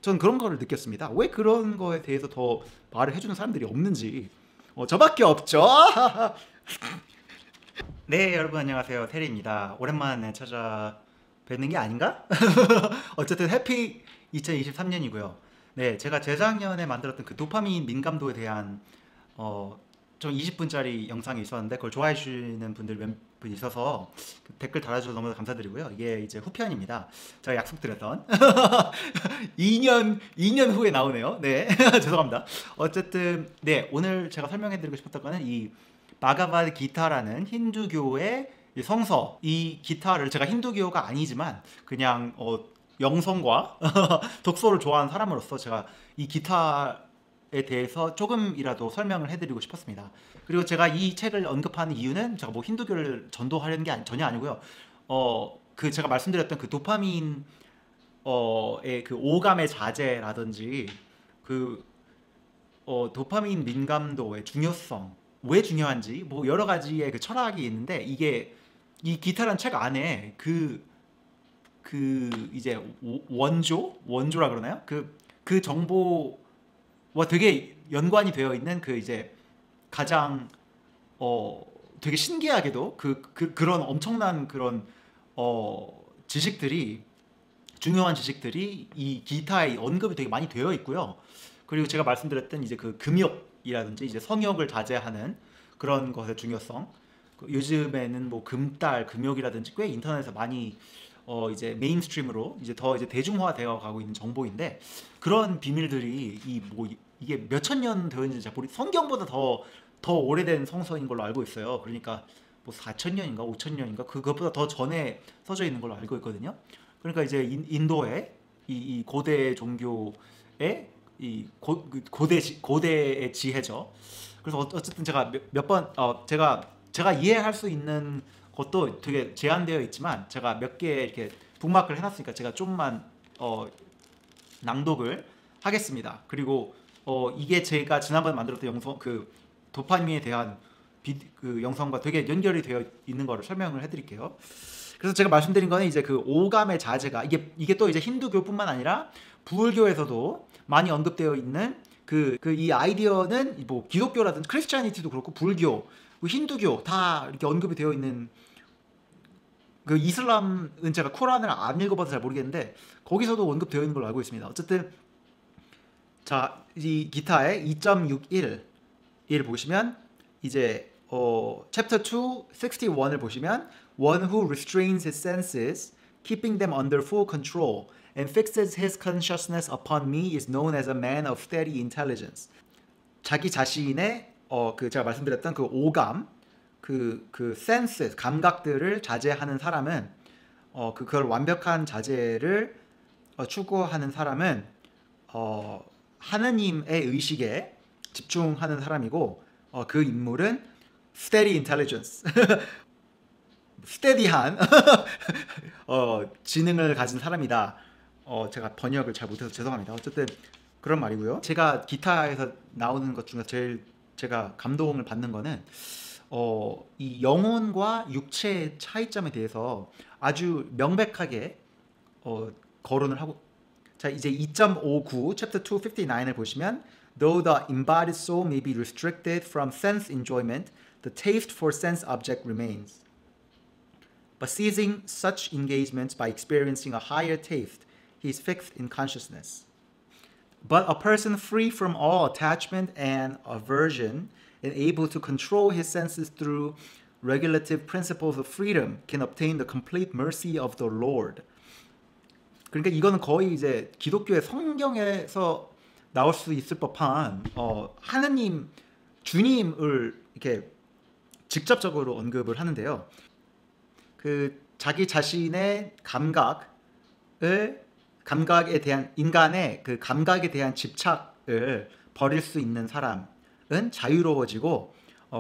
저는 그런 거를 느꼈습니다. 왜 그런 거에 대해서 더 말을 해주는 사람들이 없는지. 저밖에 없죠. 네, 여러분 안녕하세요. 테리입니다. 오랜만에 찾아뵙는 게 아닌가? 어쨌든 해피 2023년이고요. 네, 제가 재작년에 만들었던 그 도파민 민감도에 대한 어, 좀 20분짜리 영상이 있었는데 그걸 좋아해 주시는 분들 몇 분 있어서 그 댓글 달아주셔서 너무 감사드리고요. 이게 이제 후편입니다. 제가 약속드렸던 2년 후에 나오네요. 네, 죄송합니다. 어쨌든 네, 오늘 제가 설명해드리고 싶었던 거는 이 바가바드 기타라는 힌두교의 이 성서, 이 기타를 제가 힌두교가 아니지만 그냥 영성과 독서를 좋아하는 사람으로서 제가 이 기타에 대해서 조금이라도 설명을 해드리고 싶었습니다. 그리고 제가 이 책을 언급하는 이유는 제가 뭐 힌두교를 전도하려는 게 전혀 아니고요. 그 제가 말씀드렸던 그 도파민 그 오감의 자제라든지 그 도파민 민감도의 중요성, 왜 중요한지 뭐 여러 가지의 그 철학이 있는데 이게 이 기타란 책 안에 그 이제 원조라 그러나요? 그 정보와 되게 연관이 되어 있는 그 이제 가장 되게 신기하게도 그런 엄청난 그런 지식들이 중요한 지식들이 이 기타에 언급이 되게 많이 되어 있고요. 그리고 제가 말씀드렸던 이제 그 금욕이라든지 이제 성욕을 자제하는 그런 것의 중요성. 요즘에는 뭐 금달, 금욕이라든지 꽤 인터넷에서 많이 이제 메인스트림으로 이제 더 이제 대중화되어 가고 있는 정보인데 그런 비밀들이 이게 몇천 년 되어 있는지 잘 성경보다 더 오래된 성서인 걸로 알고 있어요. 그러니까 뭐 4천 년인가 5천 년인가 그것보다 더 전에 써져 있는 걸로 알고 있거든요. 그러니까 이제 인도의 이 고대 종교의 고대의 지혜죠. 그래서 어쨌든 제가 몇 번 제가 이해할 수 있는 것도 되게 제한되어 있지만 제가 몇 개 이렇게 북마크를 해놨으니까 제가 좀만 낭독을 하겠습니다. 그리고 이게 제가 지난번에 만들었던 영상 그 도파민에 대한 그 영상과 되게 연결이 되어 있는 거를 설명을 해드릴게요. 그래서 제가 말씀드린 거는 이제 그 오감의 자제가 이게 또 이제 힌두교뿐만 아니라 불교에서도 많이 언급되어 있는 이 아이디어는 뭐 기독교라든 크리스찬니티도 그렇고 불교, 힌두교 다 이렇게 언급이 되어 있는 그 이슬람은 제가 코란을 안 읽어봐서 잘 모르겠는데 거기서도 언급되어 있는 걸로 알고 있습니다. 어쨌든 자, 이 기타의 2.61을 보시면 이제 챕터 2 61을 보시면 one who restrains his senses, keeping them under full control, and fixes his consciousness upon me is known as a man of steady intelligence. 자기 자신의 제가 말씀드렸던 그 오감, 그 senses, 감각들을 자제하는 사람은 그걸 완벽한 자제를 추구하는 사람은 하느님의 의식에 집중하는 사람이고 그 인물은 steady intelligence 스테디한 지능을 가진 사람이다. 제가 번역을 잘 못해서 죄송합니다. 어쨌든 그런 말이고요. 제가 기타에서 나오는 것 중에 제일 제가 감동을 받는 거는 이 영혼과 육체의 차이점에 대해서 아주 명백하게 거론을 하고 자 이제 2.59 chapter 259을 보시면 though the embodied soul may be restricted from sense enjoyment, the taste for sense object remains. But seizing such engagements by experiencing a higher taste, he is fixed in consciousness. But a person free from all attachment and aversion and able to control his senses through regulative principles of freedom can obtain the complete mercy of the Lord. 그러니까 이거는 거의 이제 기독교의 성경에서 나올 수 있을 법한 하느님, 주님을 이렇게 직접적으로 언급을 하는데요. 그 자기 자신의 감각에 대한 인간의 그 감각에 대한 집착을 버릴 수 있는 사람은 자유로워지고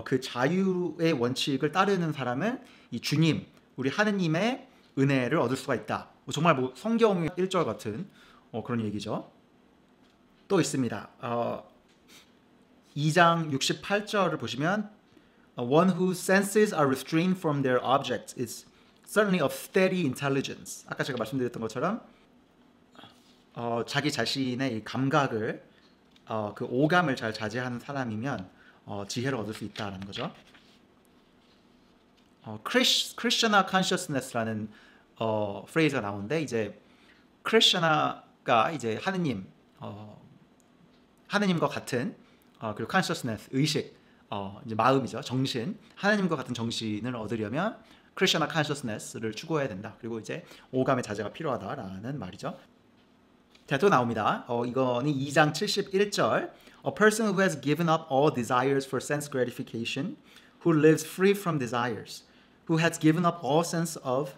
그 자유의 원칙을 따르는 사람은 이 주님, 우리 하느님의 은혜를 얻을 수가 있다. 정말 뭐 성경의 1절 같은 그런 얘기죠. 또 있습니다. 2장 68절을 보시면 one whose senses are restrained from their objects is certainly of steady intelligence. 아까 제가 말씀드렸던 것처럼 자기 자신의 이 감각을 그 오감을 잘 자제하는 사람이면 지혜를 얻을 수 있다라는 거죠. 크리스천화 컨셔스네스라는 프레이즈가 나오는데 이제 크리스천화가 이제 하느님과 같은 그리고 컨셔스네스 의식 이제 마음이죠. 정신 하느님과 같은 정신을 얻으려면 크리스천화 컨셔스네스를 추구해야 된다. 그리고 이제 오감의 자제가 필요하다라는 말이죠. 자, 또 나옵니다. 이거는 2장 71절. A person who has given up all desires for sense gratification, who lives free from desires, who has given up all sense of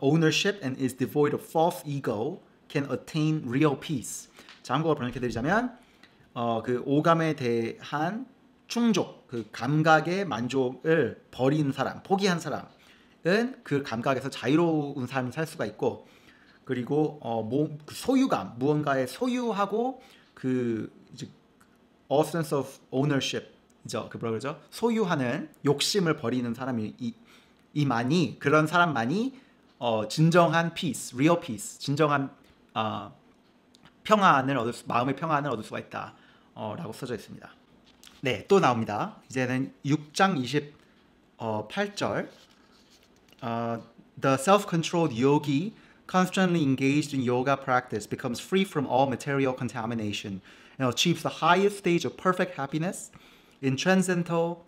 ownership and is devoid of false ego, can attain real peace. 자, 한국어로 번역해드리자면 그 오감에 대한 충족, 그 감각의 만족을 버린 사람, 포기한 사람은 그 감각에서 자유로운 삶을 살 수가 있고, 그리고 소유감, 무언가의 소유하고 그 이제 a sense of ownership, 이죠. 그 뭐라 그러죠? 소유하는 욕심을 버리는 사람이 이만이 그런 사람만이 진정한 peace, real peace, 진정한 평안을 마음의 평안을 얻을 수가 있다. 라고 써져 있습니다. 네, 또 나옵니다. 이제는 6장 28절. The self-controlled yogi constantly engaged in yoga practice becomes free from all material contamination and achieves the highest stage of perfect happiness in transcendental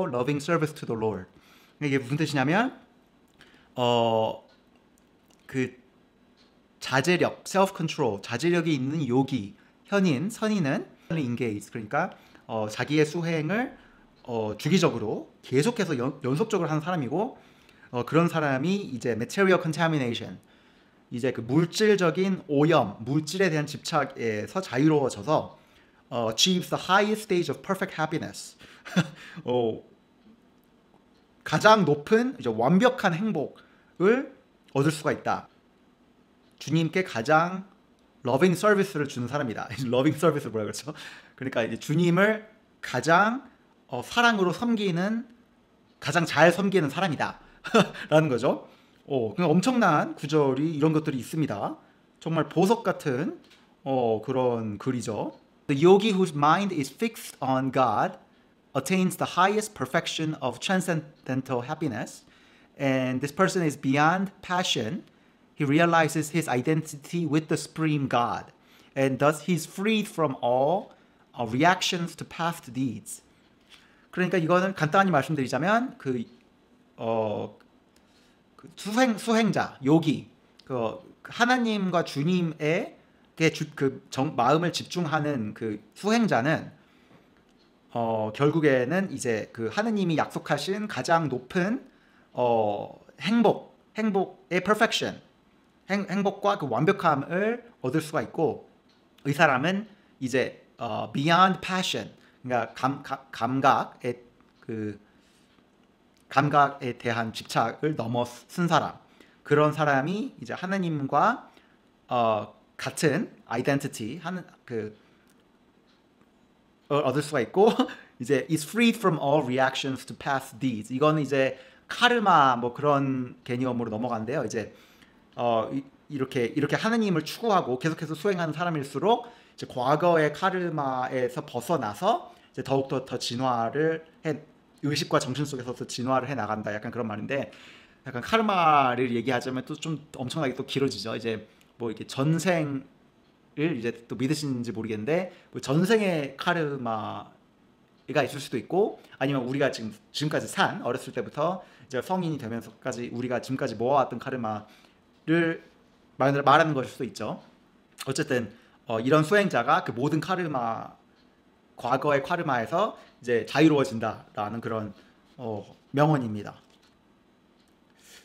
loving service to the Lord. 이게 무슨 뜻이냐면 그 자제력, self-control, 자제력이 있는 요기, 선인은 engage, 그러니까 자기의 수행을 주기적으로 계속해서 연속적으로 하는 사람이고, 그런 사람이 이제 material contamination, 이제 그 물질적인 오염, 물질에 대한 집착에서 자유로워져서 achieves the highest stage of perfect happiness. 가장 높은 이제 완벽한 행복을 얻을 수가 있다. 주님께 가장 loving service를 주는 사람이다. loving service 뭐라 그러죠? 그러니까 이제 주님을 가장 사랑으로 섬기는, 가장 잘 섬기는 사람이다. 라는 거죠. 그냥 엄청난 구절이 이런 것들이 있습니다. 정말 보석 같은 그런 글이죠. The yogi whose mind is fixed on God attains the highest perfection of transcendental happiness, and this person is beyond passion. He realizes his identity with the supreme God, and thus he's freed from all reactions to past deeds. 그러니까 이거는 간단히 말씀드리자면 수행자, 요기, 하나님과 주님의 마음을 집중하는 그 수행자는 결국에는 이제 그 하느님이 약속하신 가장 높은 행복의 perfection, 행복과 그 완벽함을 얻을 수가 있고, 이 사람은 이제 beyond passion, 그러니까 감각에 대한 집착을 넘어선 사람, 그런 사람이 이제 하나님과 같은 identity 얻을 수가 있고, 이제 is freed from all reactions to past deeds. 이거는 이제 카르마 뭐 그런 개념으로 넘어가는데요. 이제 이렇게 하느님을 추구하고 계속해서 수행하는 사람일수록 이제 과거의 카르마에서 벗어나서 이제 더욱더 더 진화를 의식과 정신 속에서 진화를 해 나간다. 약간 그런 말인데, 약간 카르마를 얘기하자면 또 좀 엄청나게 또 길어지죠. 이제 뭐 이렇게 전생을 이제 또 믿으시는지 모르겠는데, 뭐 전생의 카르마가 있을 수도 있고, 아니면 우리가 지금까지 산 어렸을 때부터 이제 성인이 되면서까지 우리가 지금까지 모아왔던 카르마를 말하는 것일 수도 있죠. 어쨌든 이런 수행자가 그 모든 과거의 카르마에서 이제 자유로워진다라는 그런 명언입니다.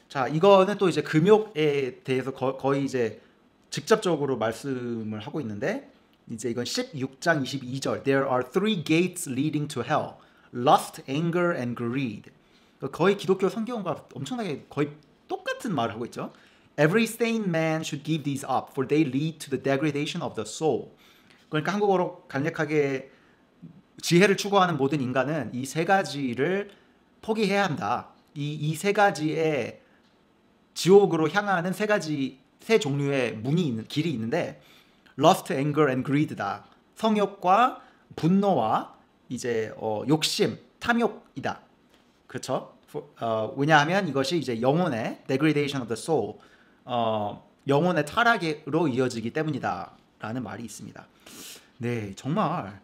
자, 이거는 또 이제 금욕에 대해서 거의 이제 직접적으로 말씀을 하고 있는데, 이제 이건 16장 22절. There are three gates leading to hell: lust, anger, and greed. 거의 기독교 성경과 엄청나게 거의 똑같은 말을 하고 있죠. Every sane man should give these up, for they lead to the degradation of the soul. 그러니까 한국어로 간략하게 지혜를 추구하는 모든 인간은 이 세 가지를 포기해야 한다. 이 세 가지의 지옥으로 향하는 세 가지 세 종류의 길이 있는데 lust, anger, and greed다. 성욕과 분노와 이제 욕심, 탐욕이다. 그렇죠? 왜냐하면 이것이 이제 영혼의 degradation of the soul, 영혼의 타락으로 이어지기 때문이다라는 말이 있습니다. 네, 정말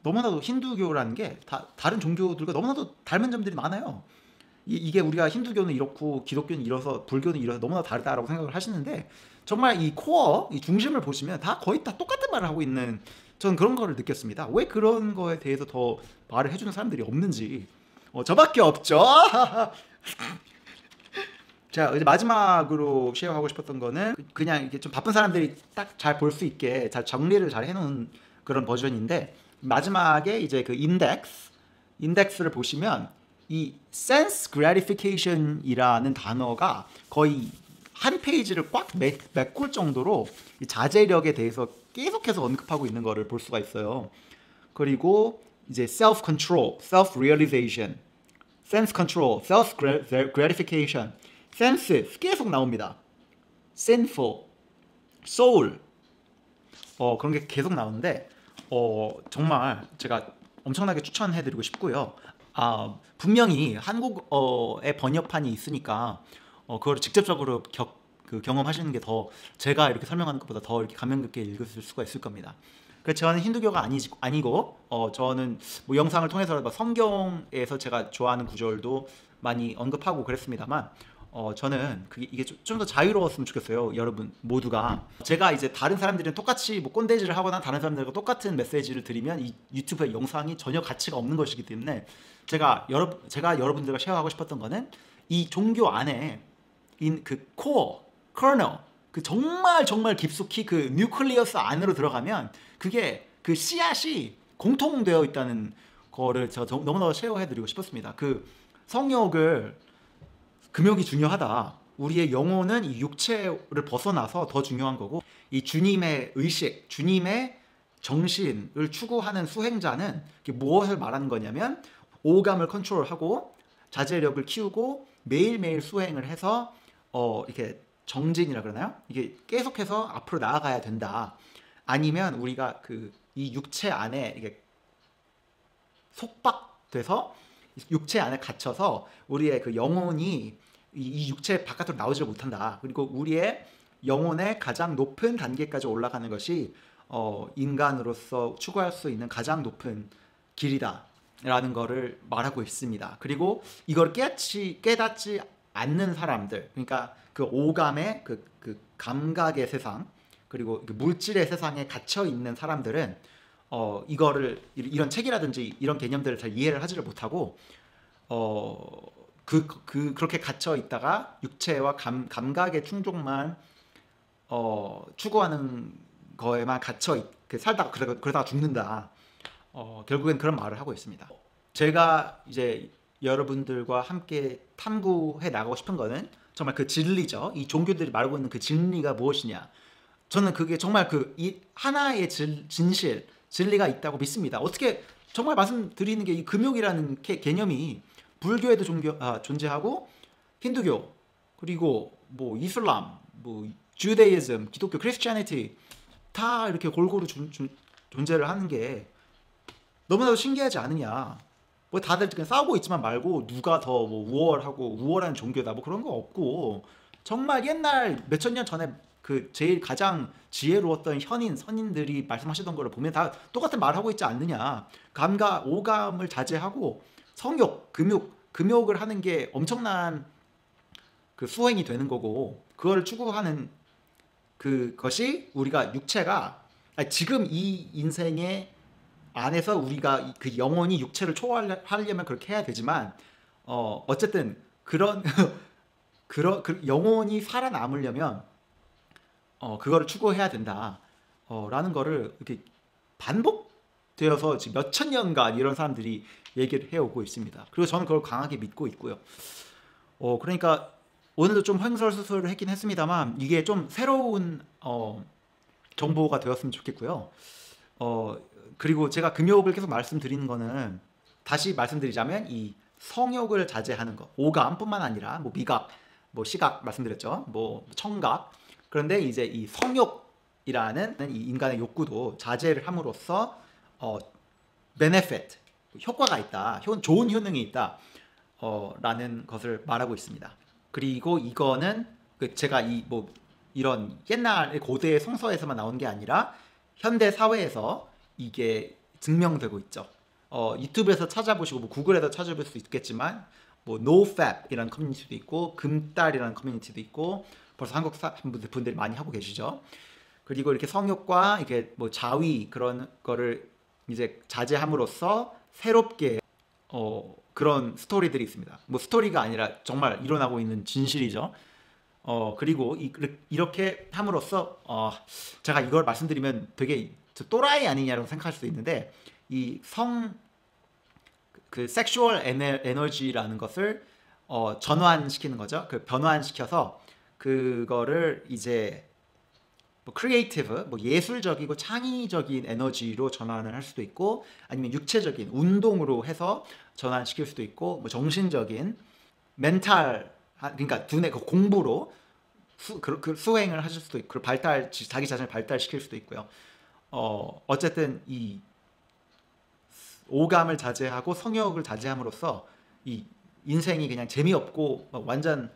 너무나도 힌두교라는 게 다른 종교들과 너무나도 닮은 점들이 많아요. 이게 우리가 힌두교는 이렇고 기독교는 이래서 불교는 이래서 너무나 다르다라고 생각을 하시는데 정말 이 코어, 이 중심을 보시면 다 거의 다 똑같은 말을 하고 있는 저는 그런 거를 느꼈습니다. 왜 그런 거에 대해서 더 말을 해주는 사람들이 없는지 저밖에 없죠. 자, 이제 마지막으로 쉐어하고 싶었던 거는 그냥 이게 좀 바쁜 사람들이 딱 잘 볼 수 있게 잘 정리를 잘 해놓은 그런 버전인데 마지막에 이제 그 인덱스를 보시면 이 sense gratification이라는 단어가 거의 한 페이지를 꽉 메꿀 정도로 이 자제력에 대해서 계속해서 언급하고 있는 거를 볼 수가 있어요. 그리고 이제 self control, self realization, sense control, self gratification, sense 계속 나옵니다. sinful, soul, 그런 게 계속 나오는데 정말 제가 엄청나게 추천해드리고 싶고요. 분명히 한국어의 번역판이 있으니까 그걸 직접적으로 경험하시는 게 더 제가 이렇게 설명하는 것보다 더 이렇게 감명 깊게 읽으실 수가 있을 겁니다. 그래서 저는 힌두교가 아니고 저는 뭐 영상을 통해서 성경에서 제가 좋아하는 구절도 많이 언급하고 그랬습니다만 저는 이게 좀 더 자유로웠으면 좋겠어요. 여러분 모두가 제가 이제 다른 사람들은 똑같이 뭐 꼰대질을 하거나 다른 사람들과 똑같은 메시지를 드리면 이 유튜브의 영상이 전혀 가치가 없는 것이기 때문에 제가 여러분들과 쉐어하고 싶었던 거는 이 종교 안에 그 코어, 커널, 그 정말 깊숙이 그 뉴클리어스 안으로 들어가면 그게 그 씨앗이 공통되어 있다는 거를 제가 너무나 쉐어해드리고 싶었습니다. 그 금욕이 중요하다. 우리의 영혼은 이 육체를 벗어나서 더 중요한 거고 이 주님의 의식, 주님의 정신을 추구하는 수행자는 무엇을 말하는 거냐면 오감을 컨트롤하고 자제력을 키우고 매일매일 수행을 해서 이렇게 정진이라 그러나요? 이게 계속해서 앞으로 나아가야 된다. 아니면 우리가 이 육체 안에 이게 속박돼서 육체 안에 갇혀서 우리의 그 영혼이 이 육체 바깥으로 나오지 못한다. 그리고 우리의 영혼의 가장 높은 단계까지 올라가는 것이 인간으로서 추구할 수 있는 가장 높은 길이다 라는 거를 말하고 있습니다. 그리고 이걸 깨닫지 않는 사람들, 그러니까 그 오감의 그 감각의 세상, 그리고 물질의 세상에 갇혀 있는 사람들은 이거를 이런 책이라든지 이런 개념들을 잘 이해를 하지를 못하고 그렇게 갇혀 있다가 육체와 감각의 충족만 추구하는 거에만 갇혀 살다가 그러다가 죽는다. 결국엔 그런 말을 하고 있습니다. 제가 이제 여러분들과 함께 탐구해 나가고 싶은 거는 정말 그 진리죠. 이 종교들이 말하고 있는 그 진리가 무엇이냐. 저는 그게 정말 이 하나의 진리가 있다고 믿습니다. 어떻게 정말 말씀드리는 게 이 금욕이라는 개념이 불교에도 존재하고 힌두교 그리고 뭐 이슬람, 뭐 주데이즘, 기독교, 크리스티애니티 다 이렇게 골고루 존재를 하는 게 너무나도 신기하지 않느냐. 뭐 다들 그냥 싸우고 있지만 말고 누가 더 뭐 우월한 종교다 뭐 그런 거 없고 정말 옛날 몇천 년 전에 그 제일 가장 지혜로웠던 선인들이 말씀하시던 거를 보면 다 똑같은 말을 하고 있지 않느냐. 오감을 자제하고 성욕, 금욕을 하는 게 엄청난 그 수행이 되는 거고 그걸 추구하는 그것이 우리가 육체가 지금 이 인생의 안에서 우리가 그 영혼이 육체를 초월하려면 그렇게 해야 되지만 어쨌든 그런 영혼이 살아남으려면 그거를 추구해야 된다 라는 거를 이렇게 반복되어서 지금 몇천 년간 이런 사람들이 얘기를 해오고 있습니다. 그리고 저는 그걸 강하게 믿고 있고요. 그러니까 오늘도 좀 횡설수설을 했긴 했습니다만 이게 좀 새로운 정보가 되었으면 좋겠고요. 그리고 제가 금욕을 계속 말씀드리는 거는 다시 말씀드리자면 이 성욕을 자제하는 것, 오감뿐만 아니라 뭐 미각, 뭐 시각 말씀드렸죠. 뭐 청각. 그런데 이제 이 성욕이라는 이 인간의 욕구도 자제를 함으로써 benefit 효과가 있다. 좋은 효능이 있다. 라는 것을 말하고 있습니다. 그리고 이거는 제가 이런 옛날 고대의 성서에서만 나온 게 아니라 현대 사회에서 이게 증명되고 있죠. 유튜브에서 찾아보시고 뭐 구글에서 찾아볼 수 있겠지만 뭐 NoFap이라는 커뮤니티도 있고 금딸이라는 커뮤니티도 있고 벌써 한국 분들이 많이 하고 계시죠. 그리고 이렇게 성욕과 이렇게 뭐 자위 그런 거를 이제 자제함으로써 새롭게 그런 스토리들이 있습니다. 뭐 스토리가 아니라 정말 일어나고 있는 진실이죠. 그리고 이렇게 함으로써 제가 이걸 말씀드리면 되게 또라이 아니냐라고 생각할 수도 있는데 이 섹슈얼 에너지라는 것을 전환시키는 거죠. 변환시켜서 그거를 이제 뭐 크리에이티브, 뭐 예술적이고 창의적인 에너지로 전환을 할 수도 있고 아니면 육체적인 운동으로 해서 전환시킬 수도 있고 뭐 정신적인 멘탈 그러니까 두뇌 공부로 수행을 하실 수도 있고 자기 자신을 발달시킬 수도 있고요. 어쨌든 이 오감을 자제하고 성욕을 자제함으로써 이 인생이 그냥 재미없고 완전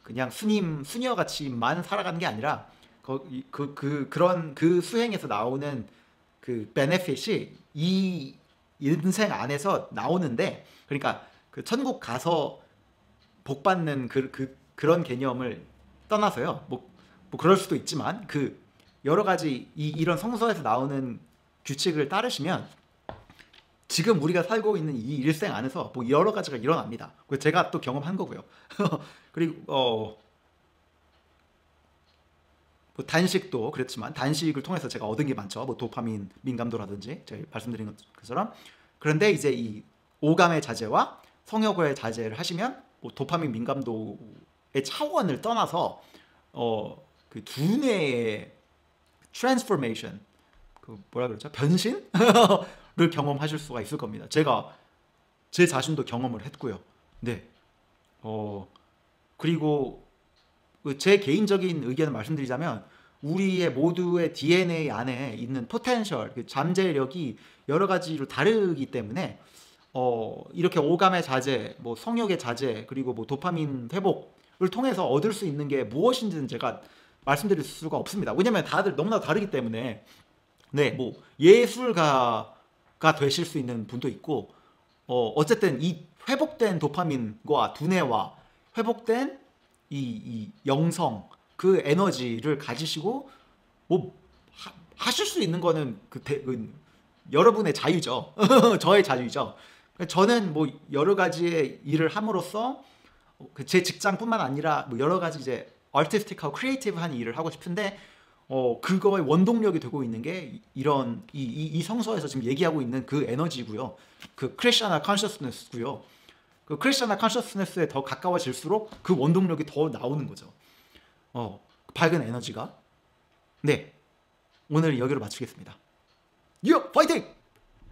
그냥 수녀같이만 살아가는 게 아니라 그런 수행에서 나오는 그 베네핏이 이 인생 안에서 나오는데 그러니까 그 천국 가서 복 받는 그런 개념을 떠나서요. 뭐 그럴 수도 있지만 여러 가지 이런 성서에서 나오는 규칙을 따르시면 지금 우리가 살고 있는 이 일생 안에서 뭐 여러 가지가 일어납니다. 제가 또 경험한 거고요. 그리고 뭐 단식도 그렇지만 단식을 통해서 제가 얻은 게 많죠. 뭐 도파민 민감도라든지 제가 말씀드린 것처럼. 그런데 이제 이 오감의 자제와 성욕의 자제를 하시면 뭐 도파민 민감도의 차원을 떠나서 그 두뇌의 트랜스포메이션 뭐라 그러죠? 변신을 경험하실 수가 있을 겁니다. 제가 제 자신도 경험을 했고요. 네. 그리고 제 개인적인 의견을 말씀드리자면 우리의 모두의 DNA 안에 있는 포텐셜, 잠재력이 여러 가지로 다르기 때문에 이렇게 오감의 자제, 뭐 성욕의 자제, 그리고 뭐 도파민 회복을 통해서 얻을 수 있는 게 무엇인지는 제가 말씀드릴 수가 없습니다. 왜냐면 다들 너무나 다르기 때문에 네, 뭐 예술가가 되실 수 있는 분도 있고 어쨌든 이 회복된 도파민과 두뇌와 회복된 이 영성 그 에너지를 가지시고 뭐 하실 수 있는 거는 여러분의 자유죠. 저의 자유죠. 저는 뭐 여러 가지의 일을 함으로써 제 직장뿐만 아니라 뭐 여러 가지 이제 아티스틱하고 크리에이티브한 일을 하고 싶은데 그거의 원동력이 되고 있는 게 이런 이 성서에서 지금 얘기하고 있는 그 에너지고요. 그 크리스천al 컨셔스니스고요. 그 크리스천al 컨셔스니스에 더 가까워질수록 그 원동력이 더 나오는 거죠. 밝은 에너지가. 네, 오늘 여기로 마치겠습니다. 파이팅!